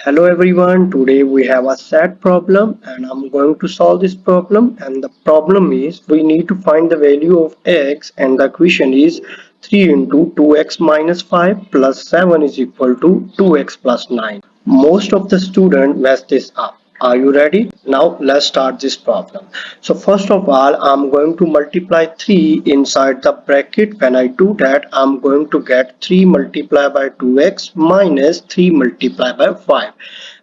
Hello everyone, today we have a sad problem and I'm going to solve this problem, and the problem is we need to find the value of x, and the equation is 3 into 2x minus 5 plus 7 is equal to 2x plus 9. Most of the students mess this up. Are you ready? Now let's start this problem. So first of all, I'm going to multiply 3 inside the bracket. When I do that, I'm going to get 3 multiplied by 2x minus 3 multiplied by 5.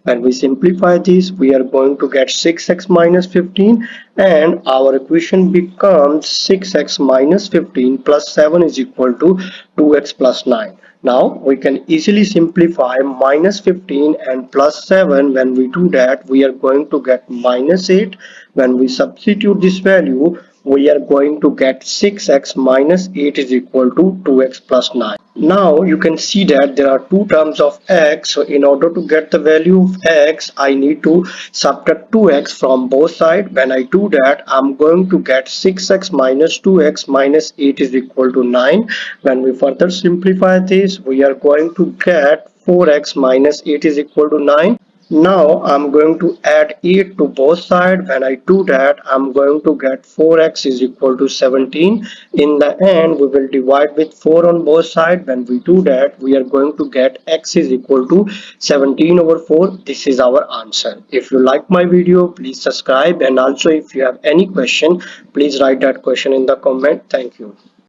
When we simplify this, we are going to get 6x minus 15, and our equation becomes 6x minus 15 plus 7 is equal to 2x plus 9. Now we can easily simplify minus 15 and plus 7. When we do that, we are going to get minus 8. When we substitute this value, we are going to get 6x minus 8 is equal to 2x plus 9. Now you can see that there are two terms of x. So in order to get the value of x, I need to subtract 2x from both sides. When I do that, I'm going to get 6x minus 2x minus 8 is equal to 9. When we further simplify this, we are going to get 4x minus 8 is equal to 9. Now I'm going to add 8 to both sides. When I do that, I'm going to get 4x is equal to 17. In the end, we will divide with 4 on both sides. When we do that, we are going to get x is equal to 17 over 4. This is our answer. If you like my video, please subscribe, and also if you have any question, please write that question in the comment. Thank you.